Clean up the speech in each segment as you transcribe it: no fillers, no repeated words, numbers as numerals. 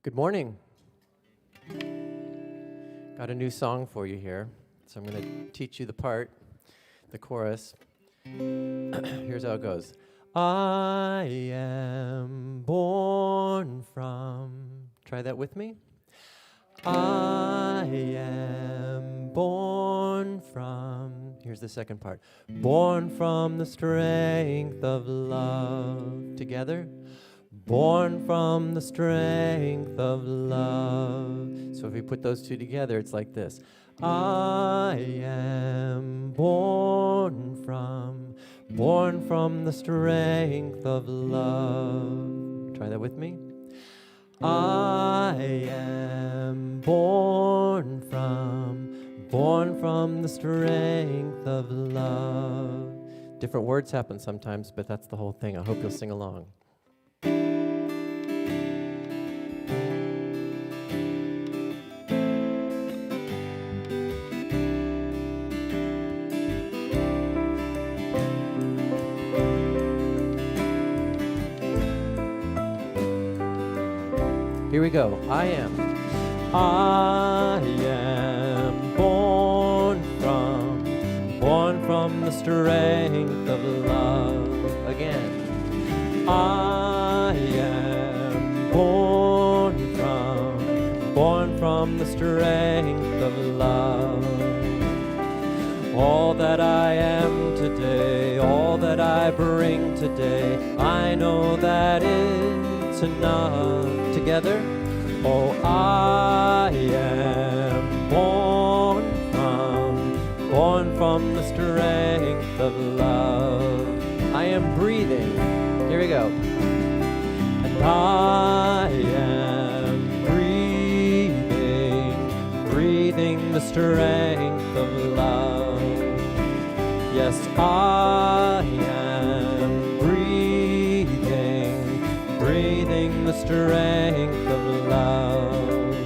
Good morning. Got a new song for you here, so I'm going to teach you the part, the chorus. Here's how it goes. I am born from, try that with me. I am born from, here's the second part. Born from the strength of love. Together. Born from the strength of love. So if we put those two together, it's like this. I am born from the strength of love. Try that with me. I am born from the strength of love. Different words happen sometimes, but that's the whole thing. I hope you'll sing along. Here we go. I am born from the strength of love. Again. I am born from the strength of love. All that I am today, all that I bring today, I know that it's enough. Together. Oh, I am born from the strength of love. I am breathing. Here we go. And I am breathing the strength of love. Yes, I am breathing the strength of love.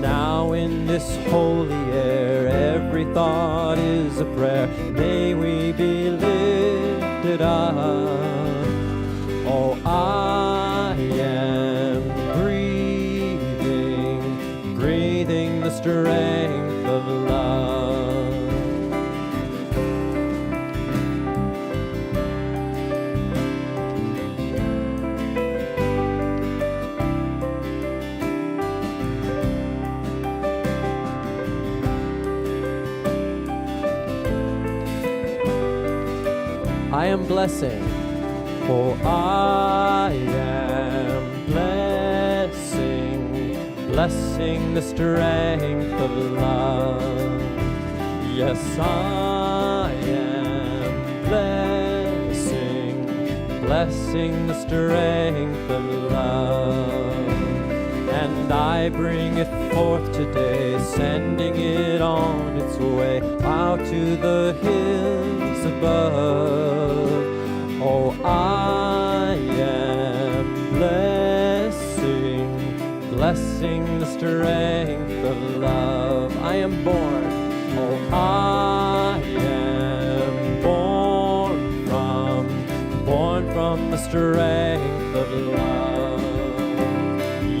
Now in this holy air, every thought is a prayer. May we be lifted up. Oh, I am breathing the strength of love. I am blessing. Oh, I am blessing the strength of love. Yes, I am blessing the strength of love. And I bring it forth today, sending it on its way out to the hills above. Oh, I am blessing the strength of love. I am born. Oh, I am born from the strength of love.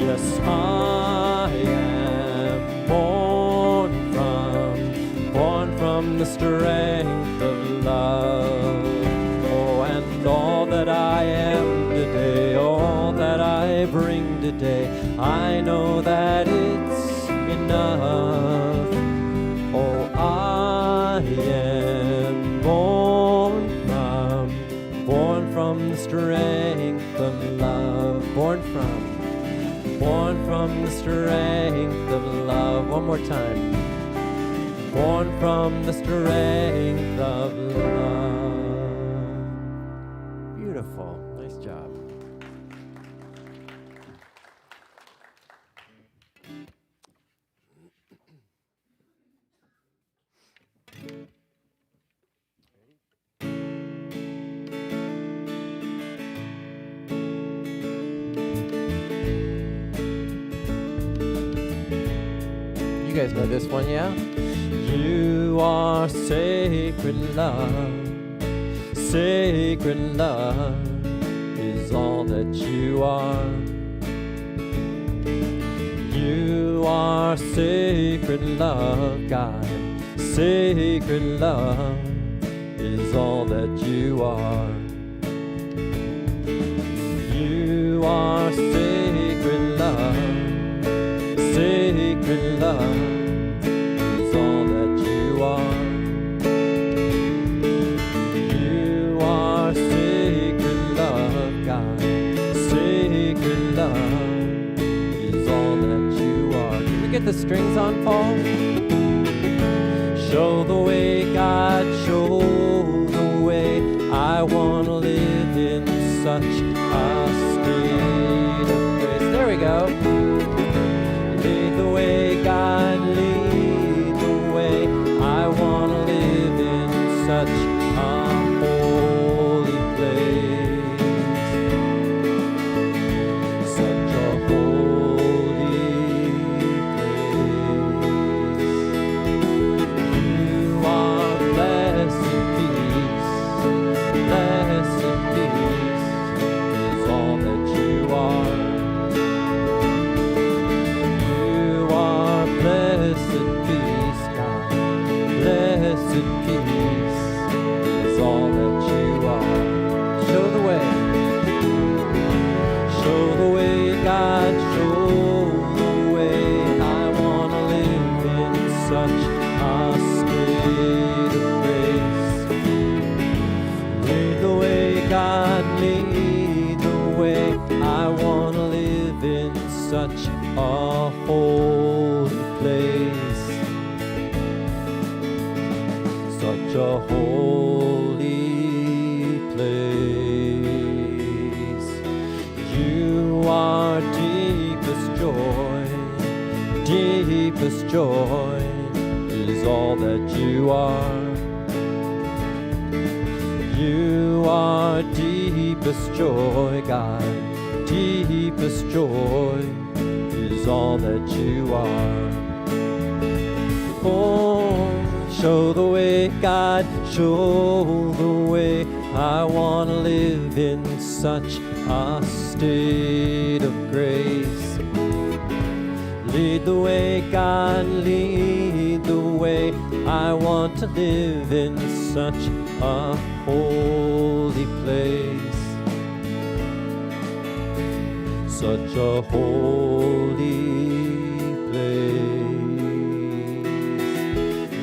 Yes, I am born from the strength of love. Oh, and all that I am today, all that I bring today, I know that it's enough. Oh, I am born from the strength of love. Born from the strength of love. One more time. Born from the strength of love. Beautiful. Nice job. You guys know this one, yeah? You are sacred love. Sacred love is all that you are. are sacred love, God. Sacred love is all that you are. You are sacred love. Sacred love is all that you are. You are sacred love, God. Sacred love is all that you are. Can we get the strings on, Paul? Show the way, God, show the way. I want to live in such a state of grace. There we go. Lead the way, God, lead the way. I want to live in such a holy place. Such a holy place. You are blessed peace. Blessed peace is all that you are. You are blessed peace, God. Blessed peace is all that you are. Show the way. Show the way, God. Show the way. I want to live in such a state of grace. Lead the way, God, lead the way. I want to live in such a holy place. Such a holy place. You are deepest joy. Deepest joy is all that you are. You are deepest joy, God. Deepest joy is all that you are. Oh, show the way, God, show the way. I want to live in such a state of grace. Lead the way, God, lead the way. I want to live in such a holy place. Such a holy place.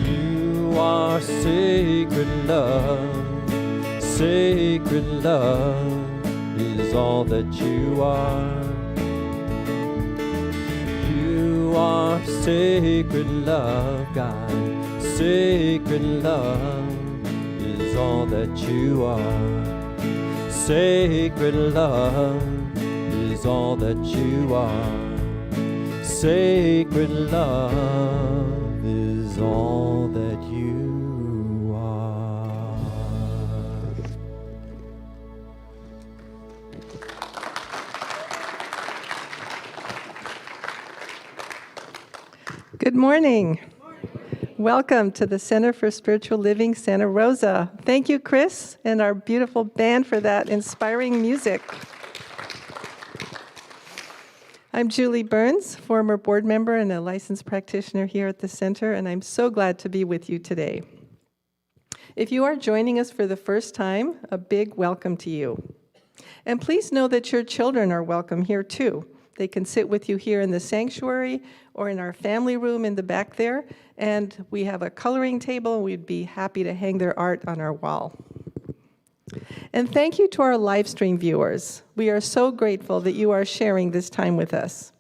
You are sacred love. Sacred love is all that you are. You are sacred love, God. Sacred love is all that you are. Sacred love is all that you are. Sacred love is all that you are. Good morning. Welcome to the Center for Spiritual Living, Santa Rosa. Thank you, Chris, and our beautiful band for that inspiring music. I'm Julie Burns, former board member and a licensed practitioner here at the center, and I'm so glad to be with you today. If you are joining us for the first time, a big welcome to you. And please know that your children are welcome here too. They can sit with you here in the sanctuary or in our family room in the back there, and we have a coloring table, and we'd be happy to hang their art on our wall. And thank you to our live stream viewers. We are so grateful that you are sharing this time with us.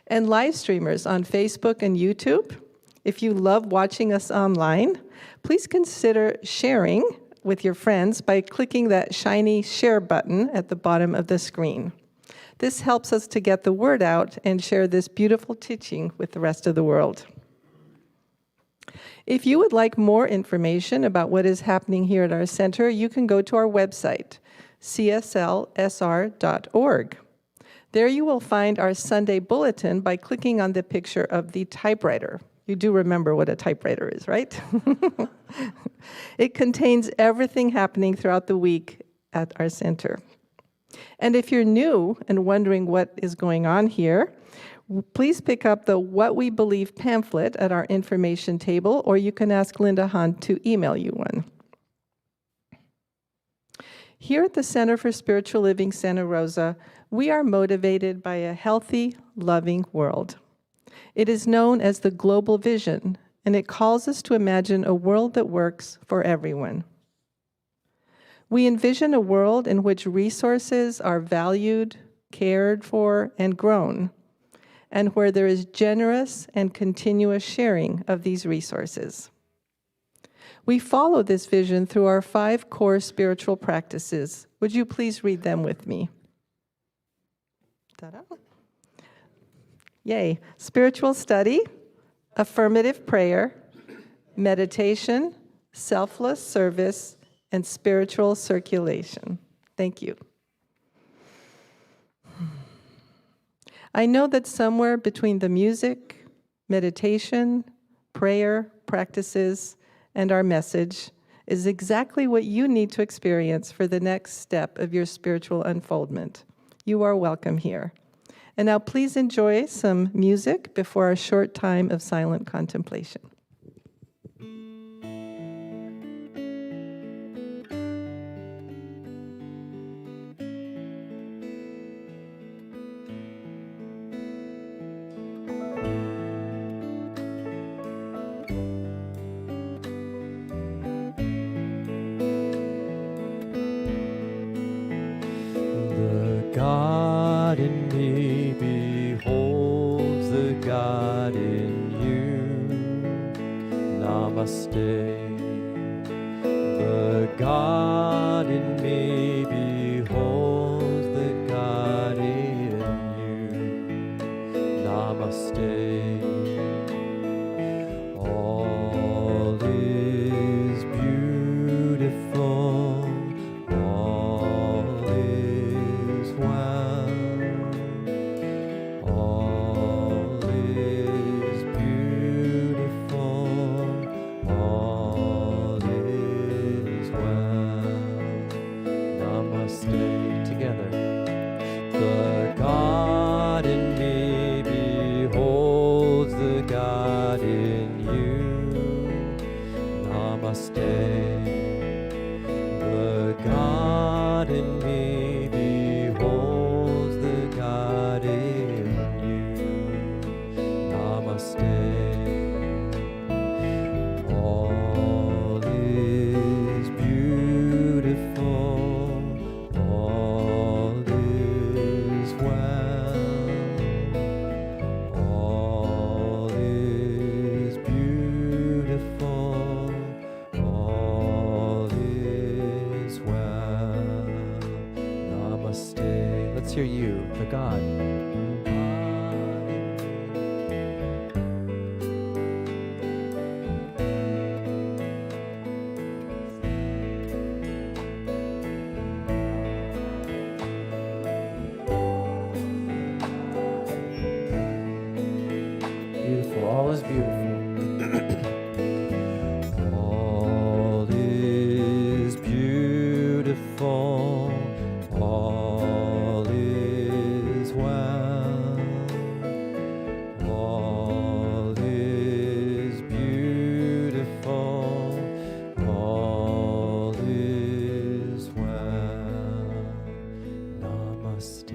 And live streamers on Facebook and YouTube, if you love watching us online, please consider sharing with your friends by clicking that shiny share button at the bottom of the screen. This helps us to get the word out and share this beautiful teaching with the rest of the world. If you would like more information about what is happening here at our center, you can go to our website, cslsr.org. There you will find our Sunday bulletin by clicking on the picture of the typewriter. You do remember what a typewriter is, right? It contains everything happening throughout the week at our center. And if you're new and wondering what is going on here, please pick up the What We Believe pamphlet at our information table, or you can ask Linda Hunt to email you one. Here at the Center for Spiritual Living Santa Rosa, we are motivated by a healthy, loving world. It is known as the global vision, and it calls us to imagine a world that works for everyone. We envision a world in which resources are valued, cared for, and grown, and where there is generous and continuous sharing of these resources. We follow this vision through our 5 core spiritual practices. Would you please read them with me? Ta-da. Yay. Spiritual study, affirmative prayer, meditation, selfless service, and spiritual circulation. Thank you. I know that somewhere between the music, meditation, prayer, practices, and our message is exactly what you need to experience for the next step of your spiritual unfoldment. You are welcome here. And now please enjoy some music before a short time of silent contemplation. The God in me beholds the God in you. Namaste. The God in me beholds the God in you. Namaste. All is beautiful. All is well. All is beautiful. All is well. Namaste. Together. The God in me beholds the God in you. Namaste. The God in me beholds the God in you. Namaste. All is beautiful. All is well. All is beautiful. All is well. Namaste. Let's hear you, the God. Beautiful. All is beautiful. All is beautiful. All is well. All is beautiful. All is well. Namaste.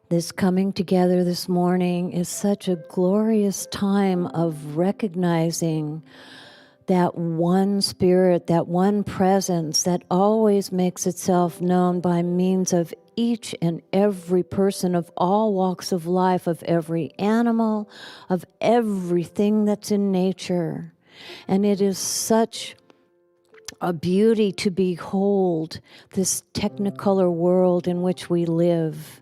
This coming together this morning is such a glorious time of recognizing that one spirit, that one presence that always makes itself known by means of each and every person of all walks of life, of every animal, of everything that's in nature. And it is such a beauty to behold this technicolor world in which we live.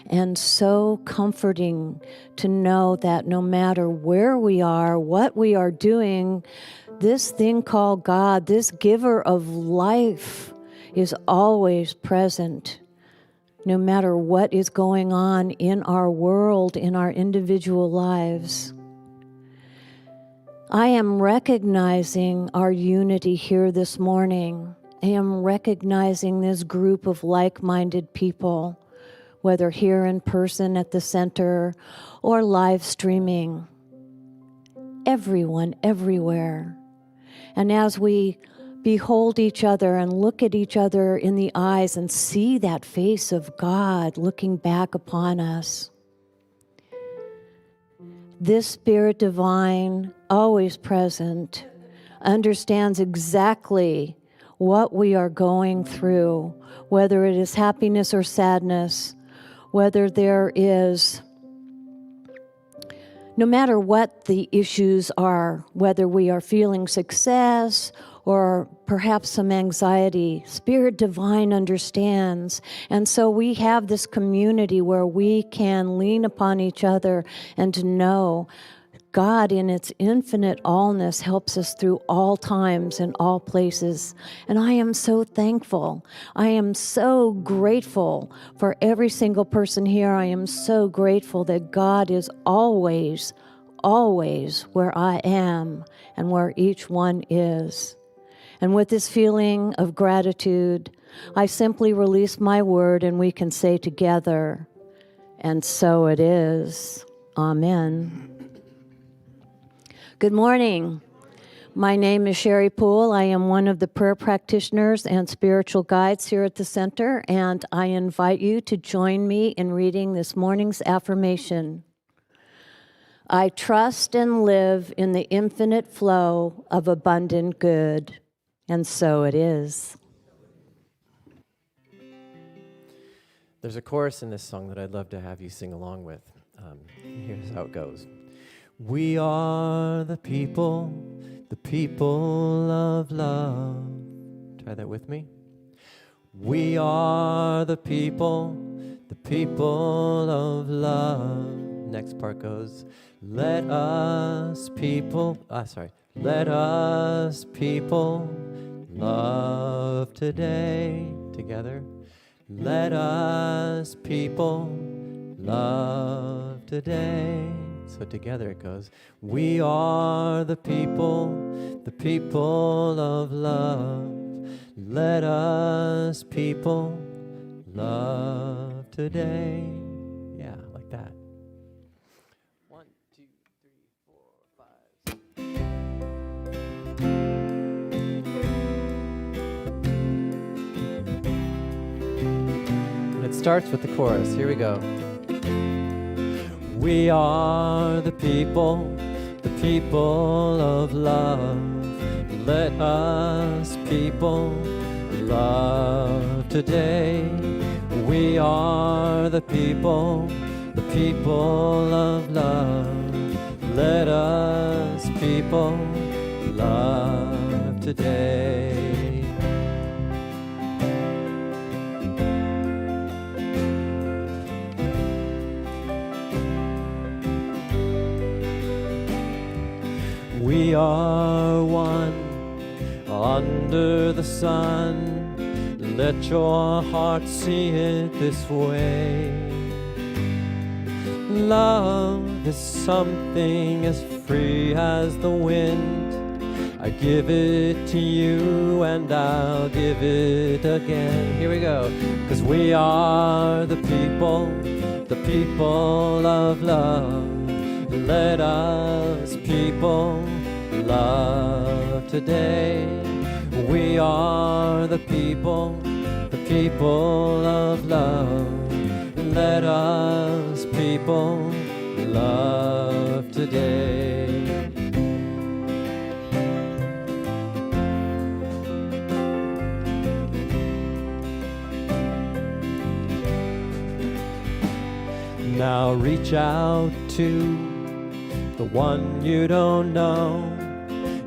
And so comforting to know that no matter where we are, what we are doing, this thing called God, this giver of life, is always present. No matter what is going on in our world, in our individual lives. I am recognizing our unity here this morning. I am recognizing this group of like-minded people, whether here in person at the center or live streaming. Everyone, everywhere. And as we behold each other and look at each other in the eyes and see that face of God looking back upon us, this Spirit Divine, always present, understands exactly what we are going through, whether it is happiness or sadness, whether there is, no matter what the issues are, whether we are feeling success or perhaps some anxiety, Spirit Divine understands. And so we have this community where we can lean upon each other and to know God in its infinite allness helps us through all times and all places. And I am so thankful. I am so grateful for every single person here. I am so grateful that God is always, always where I am and where each one is. And with this feeling of gratitude, I simply release my word and we can say together, and so it is. Amen. Good morning. My name is Sherry Poole. I am one of the prayer practitioners and spiritual guides here at the center, and I invite you to join me in reading this morning's affirmation. I trust and live in the infinite flow of abundant good, and so it is. There's a chorus in this song that I'd love to have you sing along with. Here's how it goes. We are the people of love. Try that with me. We are the people of love. Next part goes, let us people love today. Together. Let us people love today. So together it goes, we are the people of love. Let us people love today. Yeah, like that. 1, 2, 3, 4, 5. And it starts with the chorus. Here we go. We are the people of love. Let us people love today. We are the people of love. Let us people love today. We are one under the sun. Let your heart see it this way. Love is something as free as the wind. I give it to you and I'll give it again. Here we go. 'Cause we are the people of love. Let us people today. We are the people of love. Let us people love today. Now reach out to the one you don't know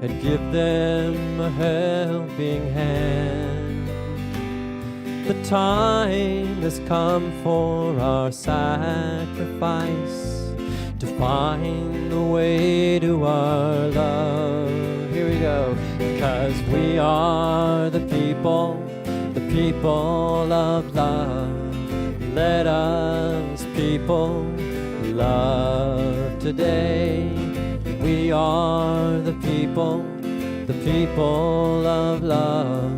and give them a helping hand. The time has come for our sacrifice to find the way to our love. Here we go. 'Cause we are the people of love. Let us people love today. We are the people of love.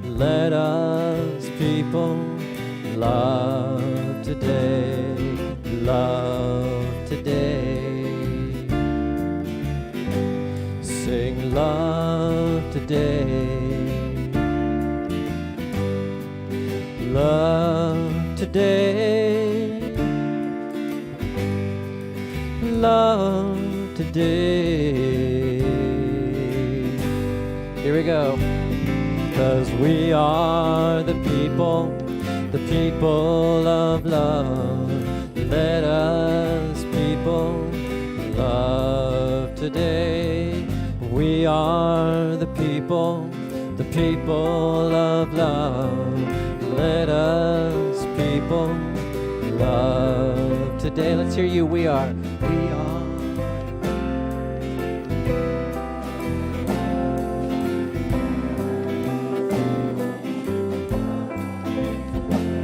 Let us people love today. Love today. Sing love today. Love today. Love today. Here we go. 'Cause we are the people of love. Let us people love today. We are the people of love. Let us people love today. Let's hear you. We are.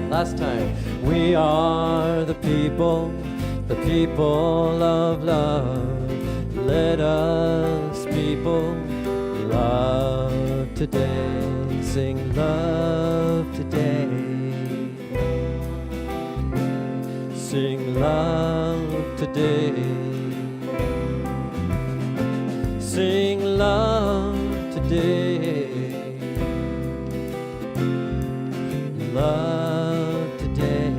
Last time. We are the people of love. Let us people love today. Sing love today. Sing love today. Sing love today. Love today.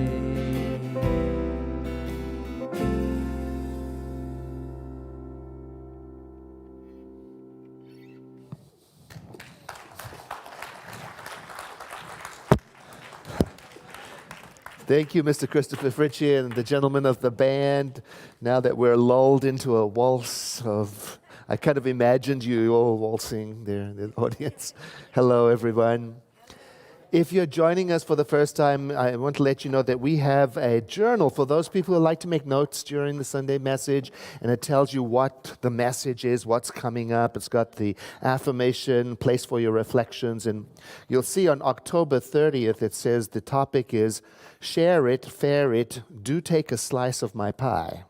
Thank you, Mr. Christopher Fritchie and the gentlemen of the band. Now that we're lulled into a waltz of, I kind of imagined you all waltzing there in the audience. Hello, everyone. If you're joining us for the first time, I want to let you know that we have a journal for those people who like to make notes during the Sunday message, and it tells you what the message is, what's coming up. It's got the affirmation, place for your reflections, and you'll see on October 30th, it says the topic is, share it, fare it, do take a slice of my pie.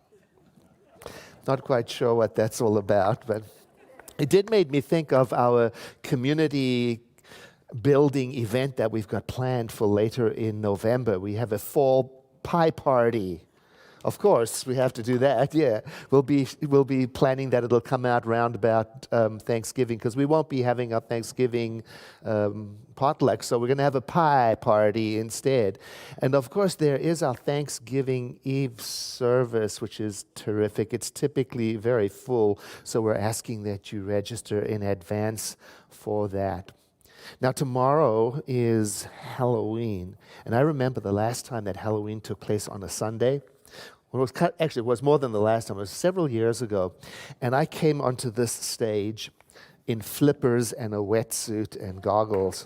Not quite sure what that's all about, but it did make me think of our community building event that we've got planned for later in November. We have a fall pie party. Of course, we have to do that, yeah. We'll be planning that. It'll come out round about Thanksgiving, because we won't be having a Thanksgiving potluck, so we're going to have a pie party instead. And of course, there is our Thanksgiving Eve service, which is terrific. It's typically very full, so we're asking that you register in advance for that. Now, tomorrow is Halloween, and I remember the last time that Halloween took place on a Sunday. Well, it was more than the last time. It was several years ago, and I came onto this stage in flippers and a wetsuit and goggles.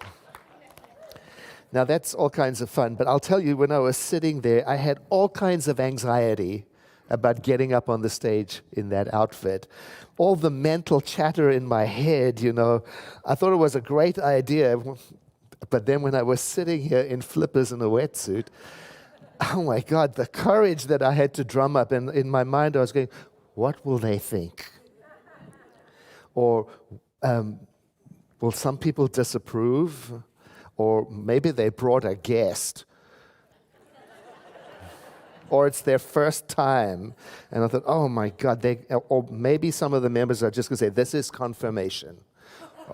Now, that's all kinds of fun, but I'll tell you, when I was sitting there, I had all kinds of anxiety about getting up on the stage in that outfit. All the mental chatter in my head, I thought it was a great idea, but then when I was sitting here in flippers and a wetsuit, oh my God, the courage that I had to drum up, and in my mind I was going, what will they think? Or will some people disapprove? Or maybe they brought a guest. Or it's their first time. And I thought, oh my God, or maybe some of the members are just going to say, this is confirmation.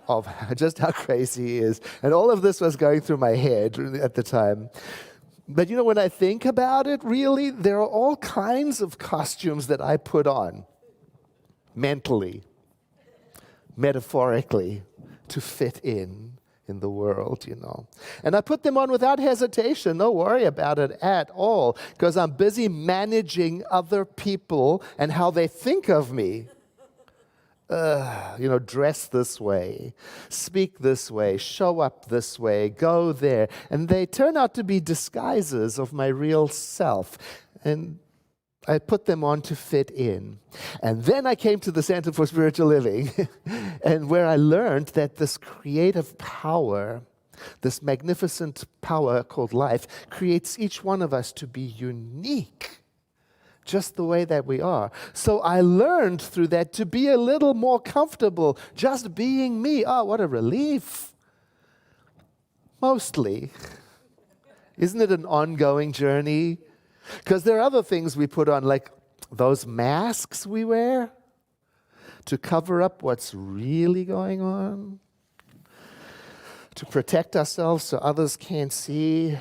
of just how crazy he is. And all of this was going through my head at the time. But when I think about it, really, there are all kinds of costumes that I put on mentally, metaphorically, to fit in the world, And I put them on without hesitation. Don't worry about it at all, because I'm busy managing other people and how they think of me. Dress this way, speak this way, show up this way, go there. And they turn out to be disguises of my real self. And I put them on to fit in. And then I came to the Center for Spiritual Living, and where I learned that this creative power, this magnificent power called life, creates each one of us to be unique, just the way that we are. So I learned through that to be a little more comfortable just being me. Oh, what a relief. Mostly. Isn't it an ongoing journey? Because there are other things we put on, like those masks we wear to cover up what's really going on, to protect ourselves so others can't see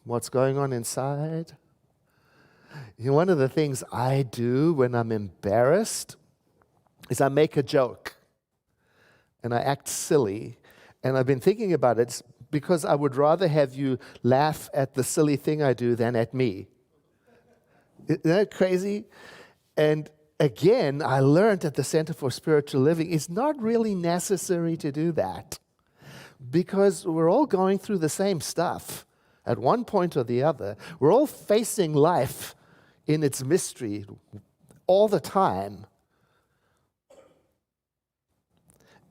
what's going on inside. One of the things I do when I'm embarrassed is I make a joke and I act silly. And I've been thinking about it because I would rather have you laugh at the silly thing I do than at me. Isn't that crazy? And again, I learned at the Center for Spiritual Living, it's not really necessary to do that because we're all going through the same stuff at one point or the other. We're all facing life in its mystery all the time.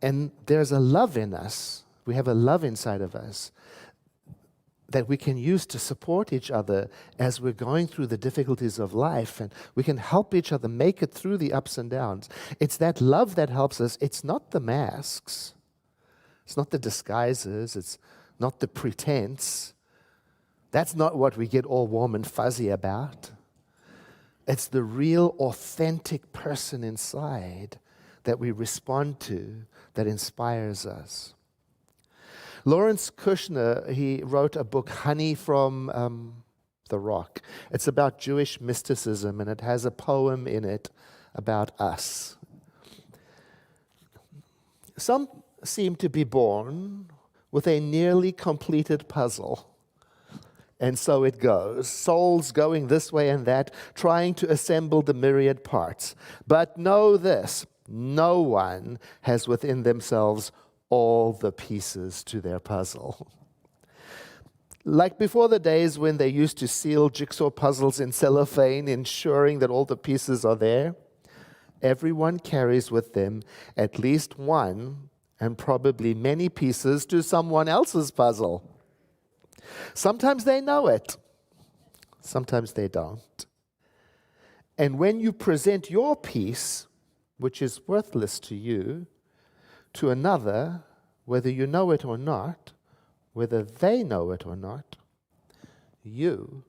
And there's a love in us. We have a love inside of us that we can use to support each other as we're going through the difficulties of life, and we can help each other make it through the ups and downs. It's that love that helps us. It's not the masks. It's not the disguises. It's not the pretense. That's not what we get all warm and fuzzy about. It's the real, authentic person inside that we respond to that inspires us. Lawrence Kushner, he wrote a book, Honey from the Rock. It's about Jewish mysticism, and it has a poem in it about us. Some seem to be born with a nearly completed puzzle. And so it goes, souls going this way and that, trying to assemble the myriad parts. But know this, no one has within themselves all the pieces to their puzzle. Like before the days when they used to seal jigsaw puzzles in cellophane, ensuring that all the pieces are there, everyone carries with them at least one and probably many pieces to someone else's puzzle. Sometimes they know it, sometimes they don't. And when you present your piece, which is worthless to you, to another, whether you know it or not, whether they know it or not, you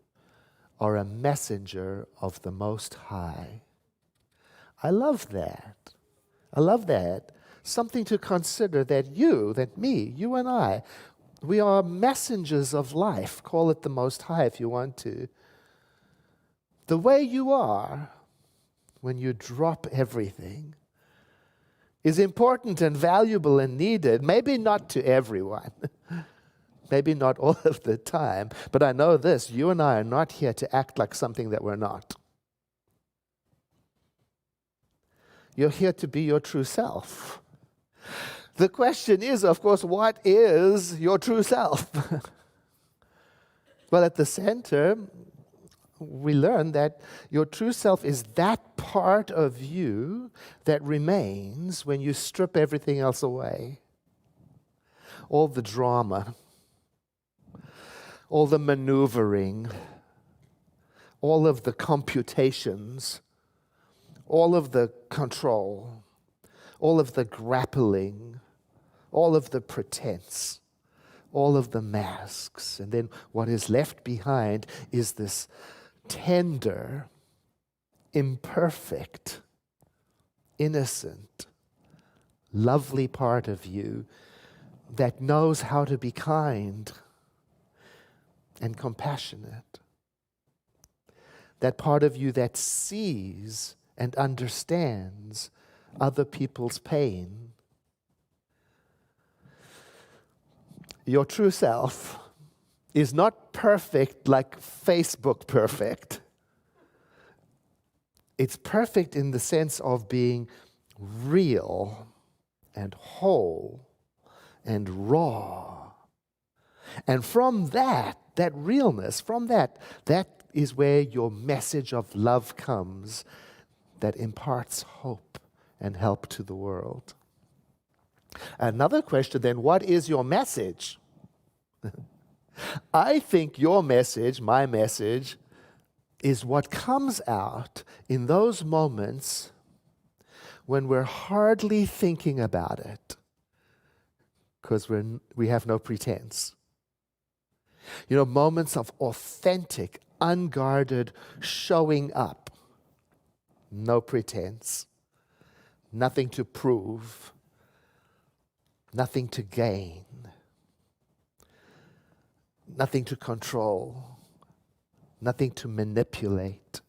are a messenger of the Most High. I love that. I love that. Something to consider that you, that me, you and I, we are messengers of life. Call it the Most High if you want to. The way you are when you drop everything is important and valuable and needed. Maybe not to everyone. Maybe not all of the time. But I know this, you and I are not here to act like something that we're not. You're here to be your true self. The question is, of course, what is your true self? Well, at the center, we learn that your true self is that part of you that remains when you strip everything else away. All the drama, all the maneuvering, all of the computations, all of the control, all of the grappling, all of the pretense, all of the masks. And then what is left behind is this tender, imperfect, innocent, lovely part of you that knows how to be kind and compassionate. That part of you that sees and understands other people's pain. Your true self is not perfect like Facebook perfect. It's perfect in the sense of being real and whole and raw. And from that realness, from that is where your message of love comes that imparts hope and help to the world. Another question then, what is your message? I think your message, my message, is what comes out in those moments when we're hardly thinking about it because we have no pretense. You know, moments of authentic, unguarded showing up. No pretense. Nothing to prove. Nothing to gain. Nothing to control. Nothing to manipulate.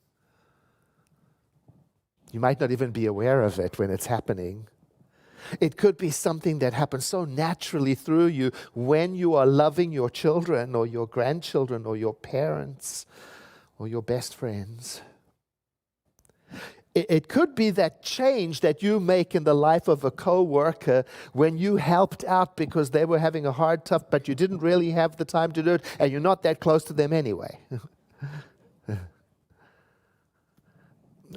You might not even be aware of it when it's happening. It could be something that happens so naturally through you when you are loving your children or your grandchildren or your parents or your best friends. It could be that change that you make in the life of a co-worker when you helped out because they were having a hard tough, but you didn't really have the time to do it, and you're not that close to them anyway.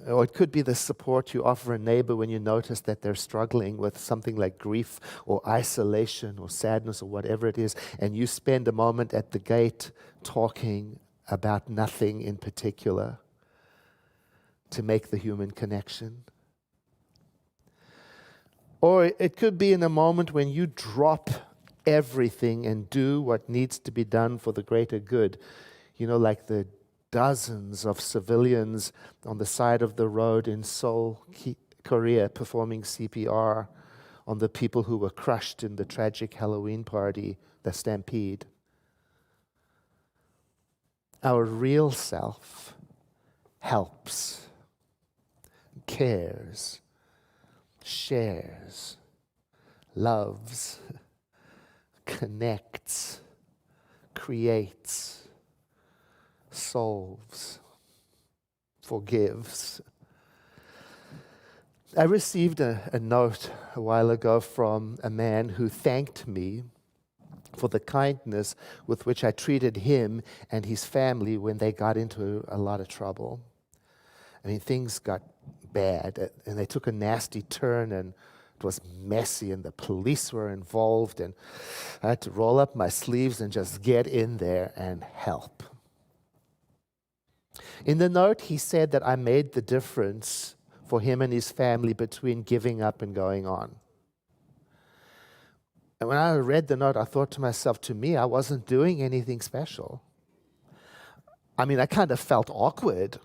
Or it could be the support you offer a neighbor when you notice that they're struggling with something like grief or isolation or sadness or whatever it is, and you spend a moment at the gate talking about nothing in particular to make the human connection. Or it could be in a moment when you drop everything and do what needs to be done for the greater good. You know, like the dozens of civilians on the side of the road in Seoul, Korea, performing CPR on the people who were crushed in the tragic Halloween party, the stampede. Our real self helps, cares, shares, loves, connects, creates, solves, forgives. I received a note a while ago from a man who thanked me for the kindness with which I treated him and his family when they got into a lot of trouble. I mean, things got bad, and they took a nasty turn, and it was messy, and the police were involved, and I had to roll up my sleeves and just get in there and help. In the note, he said that I made the difference for him and his family between giving up and going on. And when I read the note, I thought to myself, to me, I wasn't doing anything special. I mean, I kind of felt awkward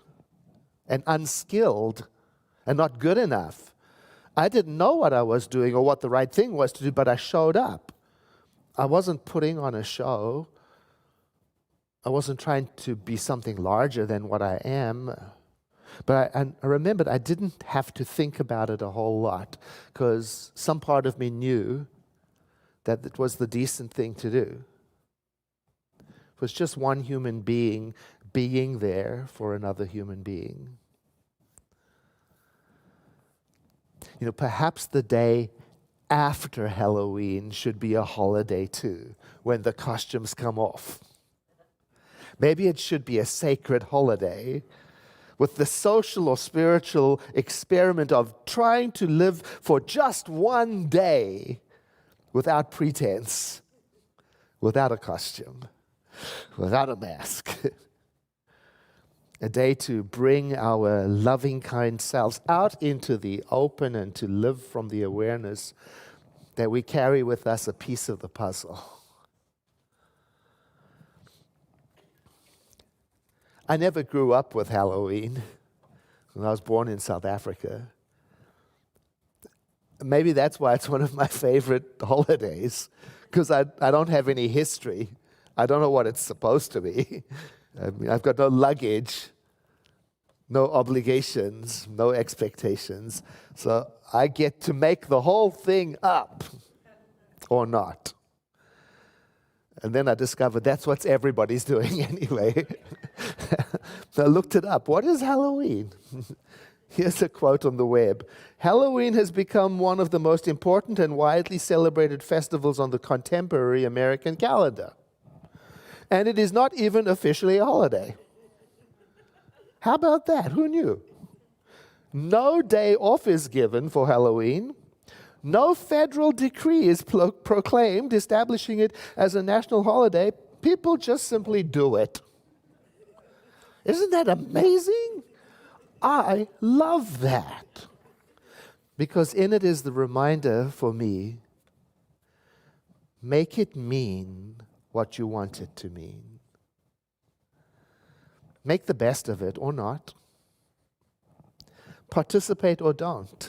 and unskilled and not good enough. I didn't know what I was doing or what the right thing was to do, but I showed up. I wasn't putting on a show. I wasn't trying to be something larger than what I am. But I remembered I didn't have to think about it a whole lot because some part of me knew that it was the decent thing to do. It was just one human being there for another human being. You know, perhaps the day after Halloween should be a holiday too, when the costumes come off. Maybe it should be a sacred holiday with the social or spiritual experiment of trying to live for just one day without pretense, without a costume, without a mask. A day to bring our loving, kind selves out into the open and to live from the awareness that we carry with us a piece of the puzzle. I never grew up with Halloween. When I was born in South Africa, maybe that's why it's one of my favorite holidays, because I don't have any history. I don't know what it's supposed to be. I mean, I've got no luggage, no obligations, no expectations. So I get to make the whole thing up or not. And then I discovered that's what everybody's doing anyway. So I looked it up. What is Halloween? Here's a quote on the web. Halloween has become one of the most important and widely celebrated festivals on the contemporary American calendar. And it is not even officially a holiday. How about that? Who knew? No day off is given for Halloween. No federal decree is proclaimed establishing it as a national holiday. People just simply do it. Isn't that amazing? I love that. Because in it is the reminder for me, make it mean what you want it to mean. Make the best of it or not. Participate or don't.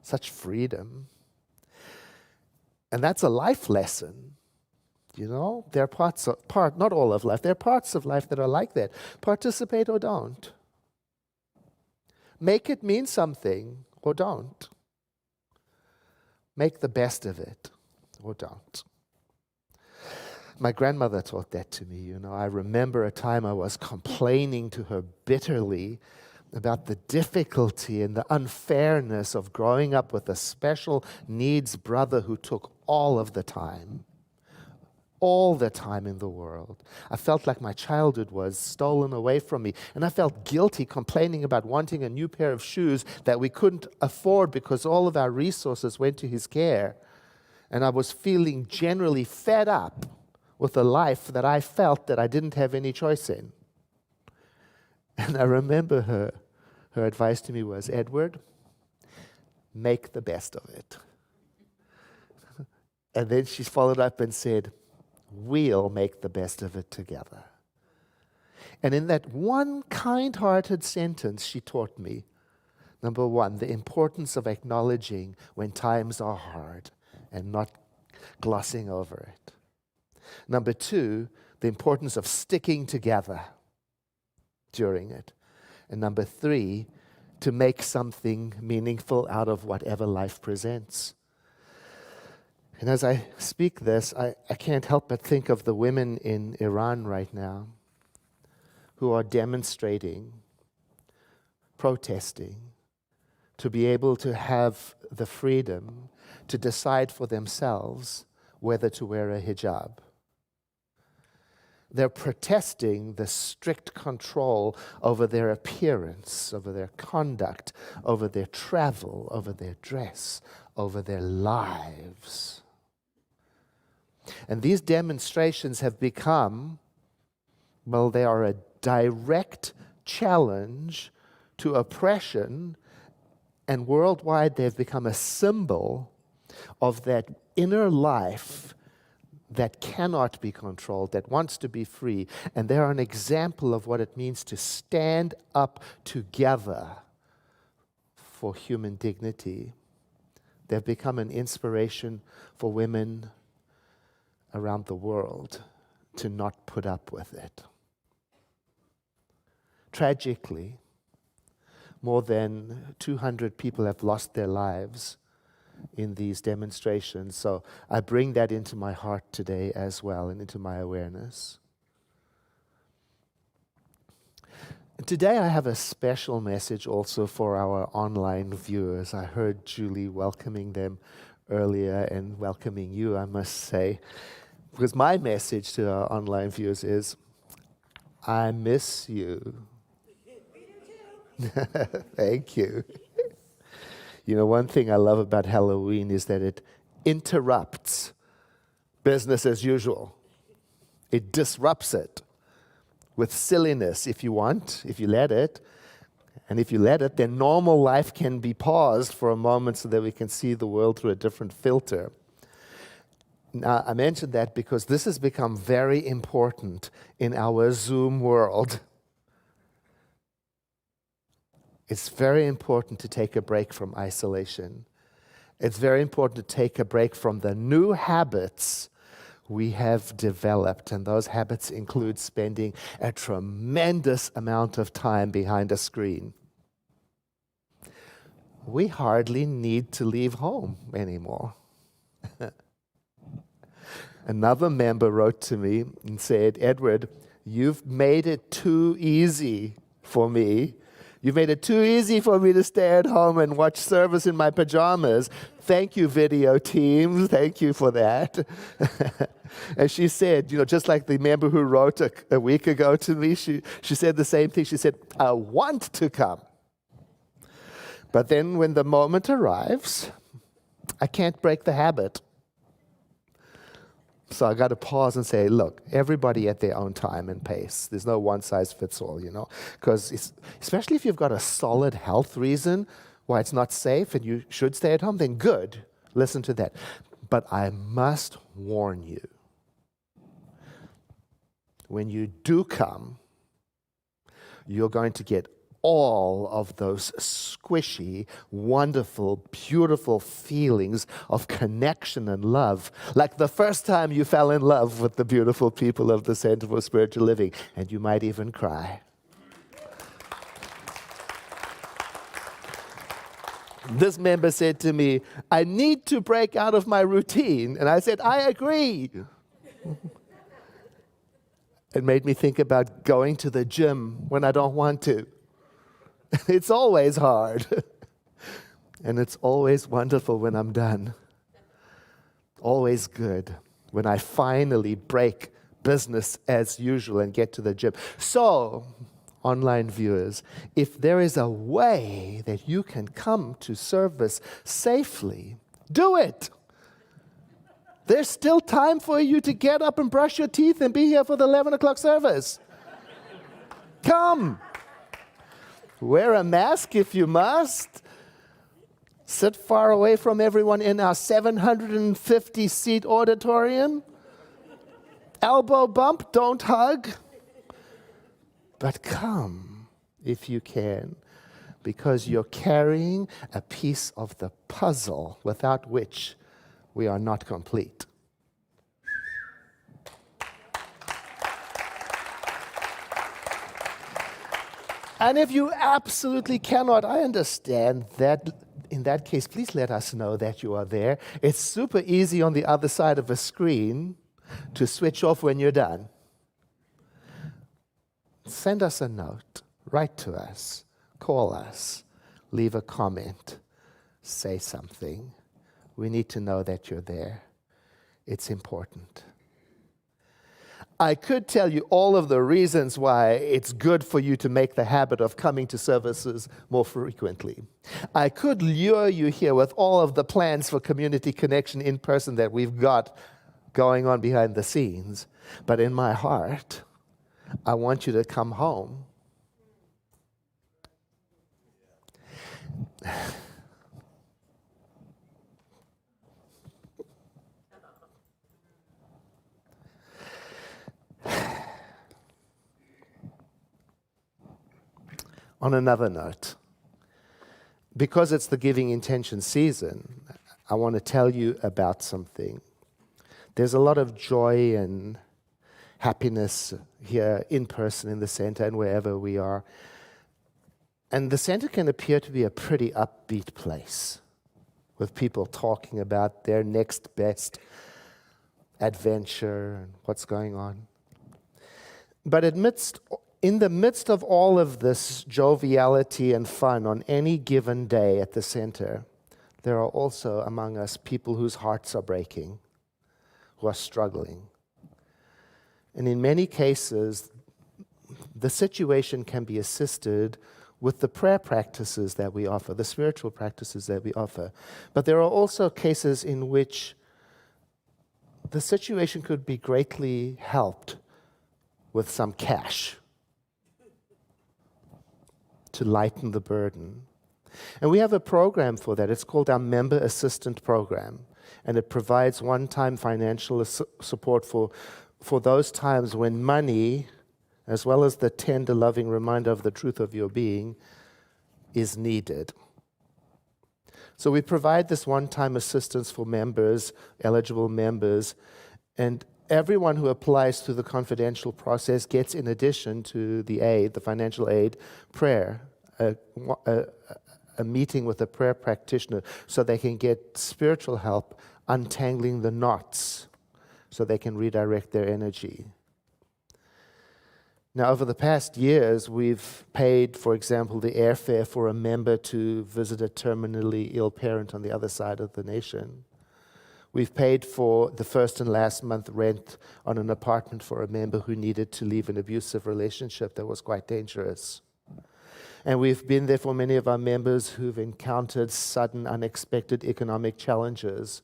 Such freedom. And that's a life lesson. You know, there are not all of life, there are parts of life that are like that. Participate or don't. Make it mean something or don't. Make the best of it or don't. My grandmother taught that to me. You know, I remember a time I was complaining to her bitterly about the difficulty and the unfairness of growing up with a special needs brother who took all of the time. All the time in the world. I felt like my childhood was stolen away from me. And I felt guilty complaining about wanting a new pair of shoes that we couldn't afford because all of our resources went to his care. And I was feeling generally fed up with a life that I felt that I didn't have any choice in. And I remember her advice to me was, Edward, make the best of it. And then she followed up and said, we'll make the best of it together. And in that one kind-hearted sentence, she taught me, number one, the importance of acknowledging when times are hard and not glossing over it. Number two, the importance of sticking together during it. And number three, to make something meaningful out of whatever life presents. And as I speak this, I can't help but think of the women in Iran right now who are demonstrating, protesting, to be able to have the freedom to decide for themselves whether to wear a hijab. They're protesting the strict control over their appearance, over their conduct, over their travel, over their dress, over their lives. And these demonstrations have become, well, they are a direct challenge to oppression, and worldwide they've become a symbol of that inner life that cannot be controlled, that wants to be free. And they are an example of what it means to stand up together for human dignity. They've become an inspiration for women around the world to not put up with it. Tragically, more than 200 people have lost their lives in these demonstrations. So I bring that into my heart today as well and into my awareness. Today I have a special message also for our online viewers. I heard Julie welcoming them earlier and welcoming you, I must say. Because my message to our online viewers is, I miss you. Thank you. You know, one thing I love about Halloween is that it interrupts business as usual. It disrupts it with silliness if you want, if you let it. And if you let it, then normal life can be paused for a moment so that we can see the world through a different filter. Now, I mentioned that because this has become very important in our Zoom world. It's very important to take a break from isolation It's very important to take a break from the new habits we have developed, and those habits include spending a tremendous amount of time behind a screen. We hardly need to leave home anymore. Another member wrote to me and said, Edward, you've made it too easy for me. You've made it too easy for me to stay at home and watch service in my pajamas. Thank you, video teams. Thank you for that. And she said, just like the member who wrote a week ago to me, she said the same thing. She said, I want to come. But then when the moment arrives, I can't break the habit. So I got to pause and say, look, everybody at their own time and pace. There's no one size fits all, because especially if you've got a solid health reason why it's not safe and you should stay at home, then good, listen to that. But I must warn you, when you do come, you're going to get all of those squishy, wonderful, beautiful feelings of connection and love, like the first time you fell in love with the beautiful people of the Center for Spiritual Living, and you might even cry. This member said to me, I need to break out of my routine. And I said, I agree. It made me think about going to the gym when I don't want to. It's always hard. And it's always wonderful when I'm done. Always good when I finally break business as usual and get to the gym. So, online viewers, if there is a way that you can come to service safely, do it. There's still time for you to get up and brush your teeth and be here for the 11 o'clock service. Come. Wear a mask if you must. Sit far away from everyone in our 750-seat auditorium. Elbow bump, don't hug. But come if you can, because you're carrying a piece of the puzzle without which we are not complete. And if you absolutely cannot, I understand that. In that case, please let us know that you are there. It's super easy on the other side of a screen to switch off when you're done. Send us a note, write to us, call us, leave a comment, say something. We need to know that you're there. It's important. I could tell you all of the reasons why it's good for you to make the habit of coming to services more frequently. I could lure you here with all of the plans for community connection in person that we've got going on behind the scenes. But in my heart, I want you to come home. On another note, because it's the giving intention season, I want to tell you about something. There's a lot of joy and happiness here in person in the center and wherever we are. And the center can appear to be a pretty upbeat place with people talking about their next best adventure and what's going on. But in the midst of all of this joviality and fun on any given day at the center, there are also among us people whose hearts are breaking, who are struggling. And in many cases, the situation can be assisted with the prayer practices that we offer, the spiritual practices that we offer. But there are also cases in which the situation could be greatly helped with some cash to lighten the burden. And we have a program for that. It's called our Member Assistant Program. And it provides one-time financial support for those times when money, as well as the tender, loving reminder of the truth of your being, is needed. So we provide this one-time assistance for members, eligible members, and everyone who applies through the confidential process gets, in addition to the aid, the financial aid, prayer, a meeting with a prayer practitioner so they can get spiritual help untangling the knots so they can redirect their energy. Now, over the past years, we've paid, for example, the airfare for a member to visit a terminally ill parent on the other side of the nation. We've paid for the first and last month rent on an apartment for a member who needed to leave an abusive relationship that was quite dangerous. And we've been there for many of our members who've encountered sudden, unexpected economic challenges.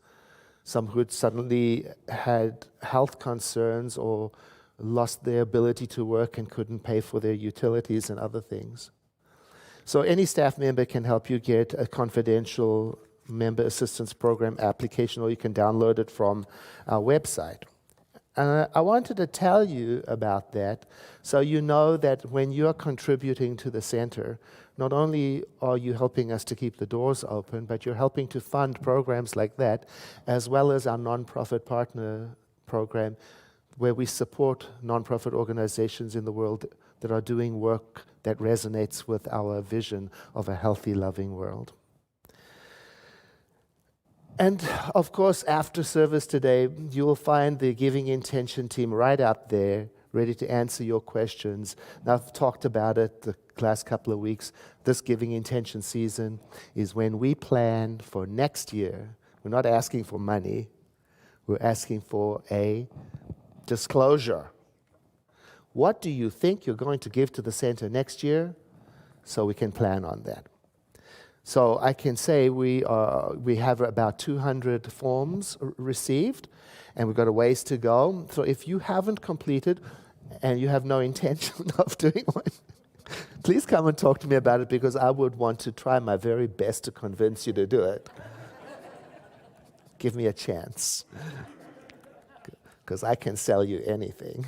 Some who had suddenly had health concerns or lost their ability to work and couldn't pay for their utilities and other things. So any staff member can help you get a confidential member assistance program application, or you can download it from our website. I wanted to tell you about that so you know that when you're contributing to the center, not only are you helping us to keep the doors open, but you're helping to fund programs like that, as well as our nonprofit partner program, where we support nonprofit organizations in the world that are doing work that resonates with our vision of a healthy, loving world. And of course, after service today, you will find the Giving Intention team right out there, ready to answer your questions. Now, I've talked about it the last couple of weeks. This Giving Intention season is when we plan for next year. We're not asking for money. We're asking for a disclosure. What do you think you're going to give to the center next year? So we can plan on that. So I can say we have about 200 forms received, and we've got a ways to go. So if you haven't completed and you have no intention of doing one, please come and talk to me about it, because I would want to try my very best to convince you to do it. Give me a chance, because I can sell you anything.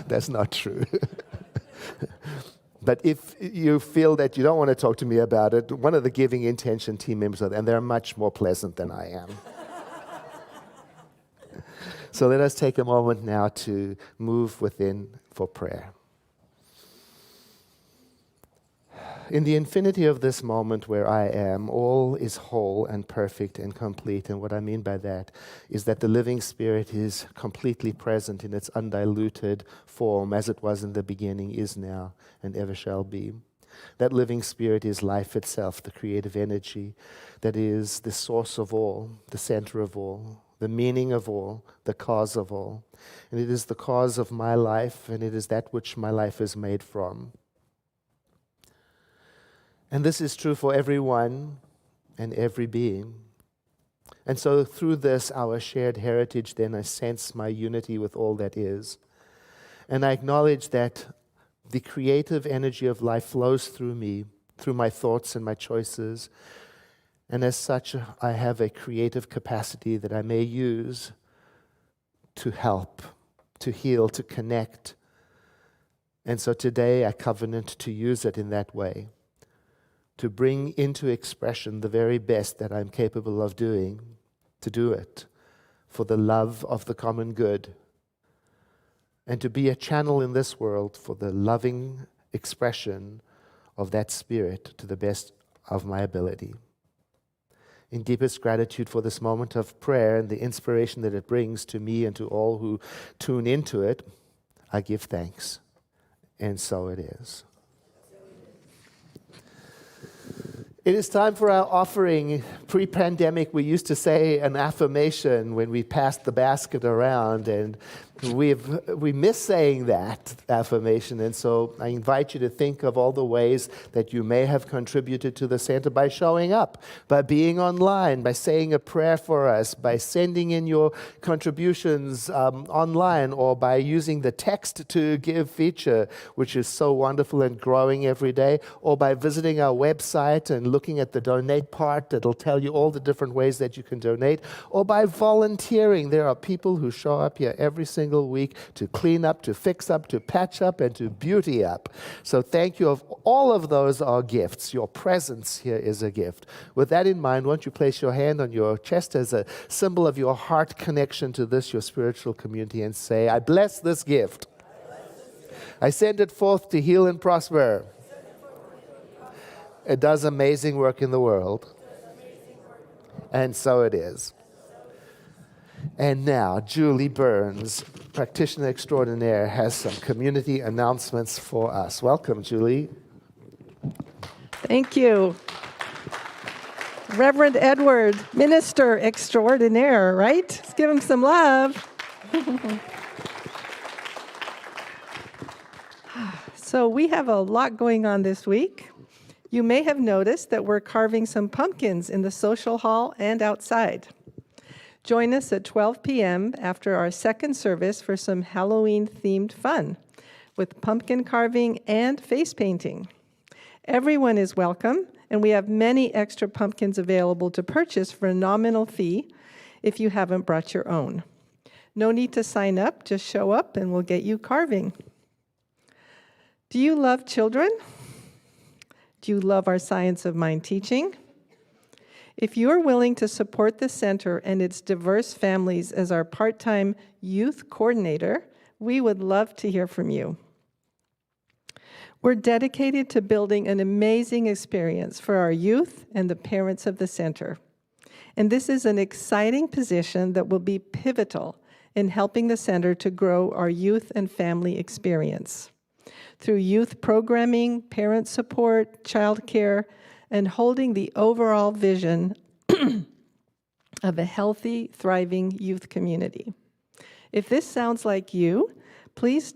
That's not true. But if you feel that you don't want to talk to me about it, one of the Giving Intention team members are there, and they're much more pleasant than I am. So let us take a moment now to move within for prayer. In the infinity of this moment where I am, all is whole and perfect and complete. And what I mean by that is that the living Spirit is completely present in its undiluted form, as it was in the beginning, is now, and ever shall be. That living Spirit is life itself, the creative energy that is the source of all, the center of all, the meaning of all, the cause of all. And it is the cause of my life, and it is that which my life is made from. And this is true for everyone and every being. And so through this, our shared heritage, then I sense my unity with all that is. And I acknowledge that the creative energy of life flows through me, through my thoughts and my choices. And as such, I have a creative capacity that I may use to help, to heal, to connect. And so today I covenant to use it in that way, to bring into expression the very best that I'm capable of doing, to do it for the love of the common good, and to be a channel in this world for the loving expression of that Spirit to the best of my ability. In deepest gratitude for this moment of prayer and the inspiration that it brings to me and to all who tune into it, I give thanks. And so it is. It is time for our offering. Pre-pandemic, we used to say an affirmation when we passed the basket around, and we miss saying that affirmation. And so I invite you to think of all the ways that you may have contributed to the center by showing up, by being online, by saying a prayer for us, by sending in your contributions online, or by using the text to give feature, which is so wonderful and growing every day, or by visiting our website and looking at the donate part that'll tell you all the different ways that you can donate, or by volunteering. There are people who show up here every single week to clean up, to fix up, to patch up, and to beauty up. So thank you. All of those are gifts. Your presence here is a gift. With that in mind, won't you place your hand on your chest as a symbol of your heart connection to this, your spiritual community, and say, I bless this gift. I send it forth to heal and prosper. It does amazing work in the world. And so it is. And now, Julie Burns, practitioner extraordinaire, has some community announcements for us. Welcome, Julie. Thank you. Reverend Edward, minister extraordinaire, right? Let's give him some love. So we have a lot going on this week. You may have noticed that we're carving some pumpkins in the social hall and outside. Join us at 12 p.m. after our second service for some Halloween-themed fun with pumpkin carving and face painting. Everyone is welcome, and we have many extra pumpkins available to purchase for a nominal fee if you haven't brought your own. No need to sign up, just show up and we'll get you carving. Do you love children? Do you love our Science of Mind teaching? If you are willing to support the center and its diverse families as our part-time youth coordinator, we would love to hear from you. We're dedicated to building an amazing experience for our youth and the parents of the center. And this is an exciting position that will be pivotal in helping the center to grow our youth and family experience. Through youth programming, parent support, childcare, and holding the overall vision of a healthy, thriving youth community. If this sounds like you, please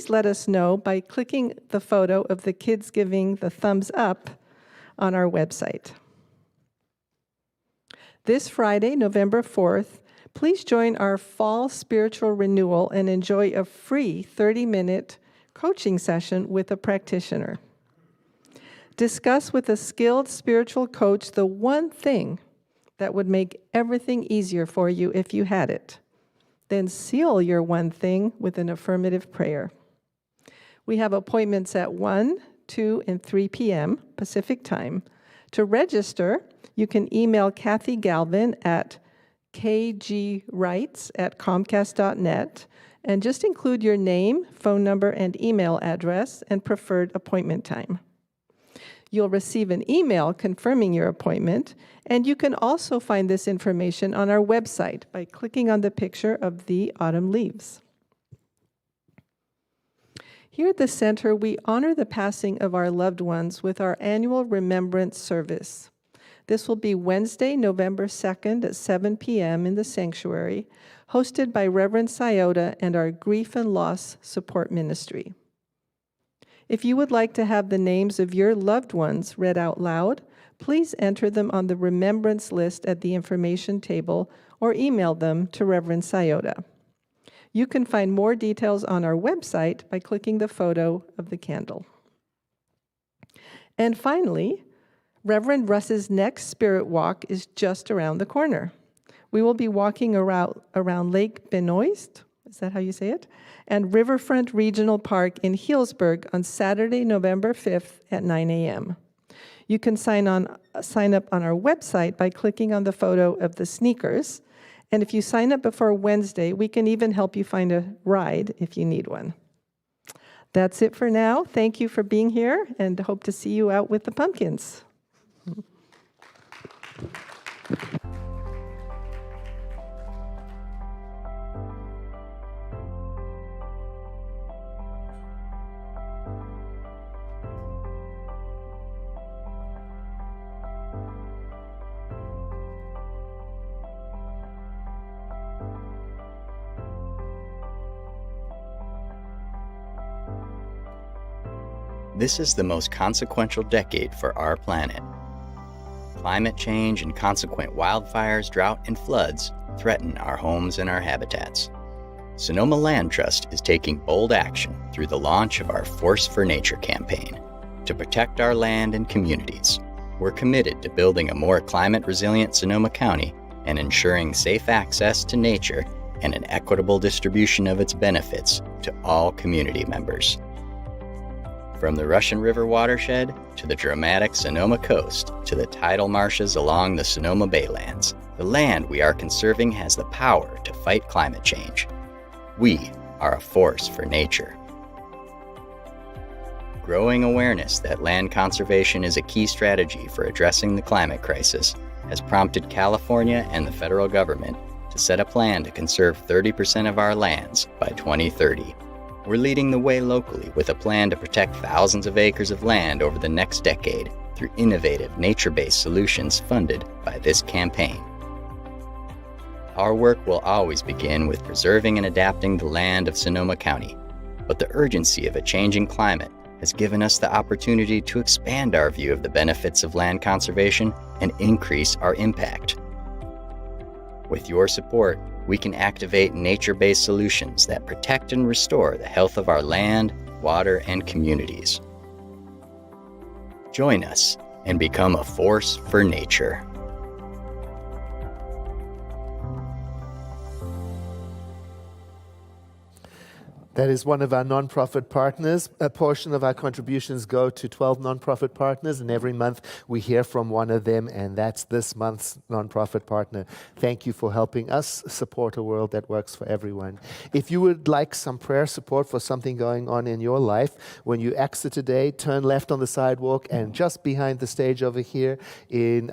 let us know by clicking the photo of the kids giving the thumbs up on our website. This Friday, November 4th, please join our fall spiritual renewal and enjoy a free 30-minute coaching session with a practitioner. Discuss with a skilled spiritual coach the one thing that would make everything easier for you if you had it. Then seal your one thing with an affirmative prayer. We have appointments at 1, 2, and 3 p.m. Pacific Time. To register, you can email Kathy Galvin at kgrights@comcast.net and just include your name, phone number, and email address and preferred appointment time. You'll receive an email confirming your appointment, and you can also find this information on our website by clicking on the picture of the autumn leaves. Here at the center, we honor the passing of our loved ones with our annual remembrance service. This will be Wednesday, November 2nd at 7 p.m. in the sanctuary, hosted by Reverend Sciotta and our Grief and Loss Support Ministry. If you would like to have the names of your loved ones read out loud, please enter them on the remembrance list at the information table or email them to Reverend Sciotta. You can find more details on our website by clicking the photo of the candle. And finally, Reverend Russ's next Spirit Walk is just around the corner. We will be walking around Lake Benoist, is that how you say it? And Riverfront Regional Park in Healdsburg on Saturday, November 5th at 9 a.m. You can sign up on our website by clicking on the photo of the sneakers. And if you sign up before Wednesday, we can even help you find a ride if you need one. That's it for now. Thank you for being here, and hope to see you out with the pumpkins. This is the most consequential decade for our planet. Climate change and consequent wildfires, drought, and floods threaten our homes and our habitats. Sonoma Land Trust is taking bold action through the launch of our Force for Nature campaign to protect our land and communities, We're committed to building a more climate-resilient Sonoma County and ensuring safe access to nature and an equitable distribution of its benefits to all community members. From the Russian River watershed to the dramatic Sonoma coast to the tidal marshes along the Sonoma Baylands, the land we are conserving has the power to fight climate change. We are a force for nature. Growing awareness that land conservation is a key strategy for addressing the climate crisis has prompted California and the federal government to set a plan to conserve 30% of our lands by 2030. We're leading the way locally with a plan to protect thousands of acres of land over the next decade through innovative nature-based solutions funded by this campaign. Our work will always begin with preserving and adapting the land of Sonoma County, but the urgency of a changing climate has given us the opportunity to expand our view of the benefits of land conservation and increase our impact. With your support, we can activate nature-based solutions that protect and restore the health of our land, water, and communities. Join us and become a force for nature. That is one of our nonprofit partners. A portion of our contributions go to 12 nonprofit partners, and every month we hear from one of them, and that's this month's nonprofit partner. Thank you for helping us support a world that works for everyone. If you would like some prayer support for something going on in your life, when you exit today, turn left on the sidewalk, and just behind the stage over here in,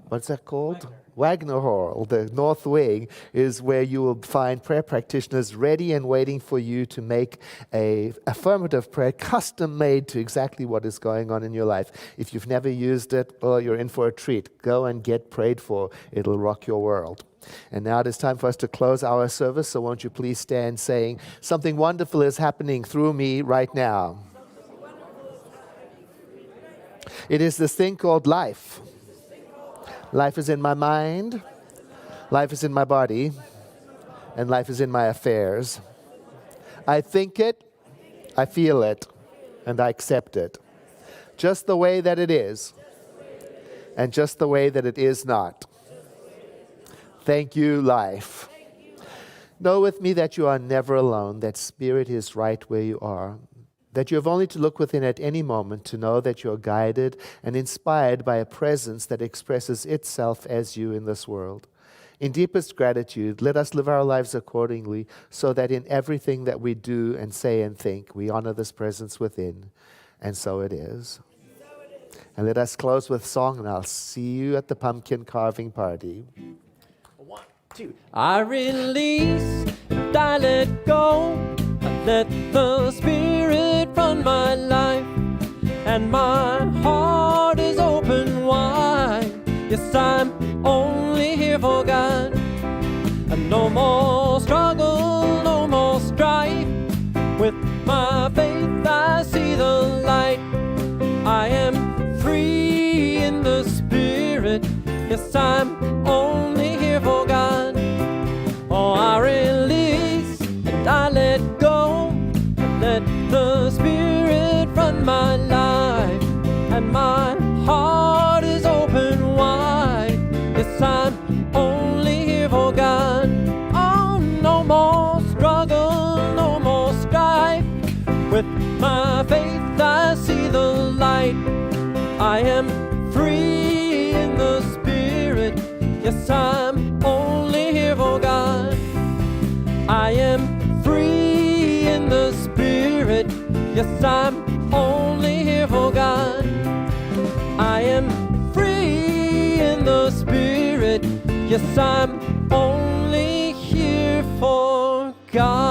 what's that called? Wagner Hall, the North Wing, is where you will find prayer practitioners ready and waiting for you to make a affirmative prayer custom made to exactly what is going on in your life. If you've never used it, well, you're in for a treat. Go and get prayed for. It'll rock your world. And now it is time for us to close our service, so won't you please stand saying, something wonderful is happening through me right now. It is this thing called life. Life is in my mind, life is in my body, and life is in my affairs. I think it, I feel it, and I accept it. Just the way that it is, and just the way that it is not. Thank you, life. Know with me that you are never alone, that Spirit is right where you are. That you have only to look within at any moment to know that you are guided and inspired by a presence that expresses itself as you in this world. In deepest gratitude, let us live our lives accordingly, so that in everything that we do and say and think, we honor this presence within. And so it is. And let us close with song, and I'll see you at the pumpkin carving party. 1, 2. I release and I let go. I let the Spirit run my life, and my heart is open wide. Yes, I'm only here for God. And no more struggle, no more strife. With my faith I see the light. I am free in the Spirit. Yes, I'm only here for God. Oh, I release and I let go. Let the Spirit run my life, and my heart is open wide. Yes, I'm only here for God. Oh, no more struggle, no more strife. With my faith I see the light. I am free in the Spirit. Yes, I'm only here for God. I am free in the Spirit. Yes, I'm only here for God. I am free in the Spirit. Yes, I'm only here for God.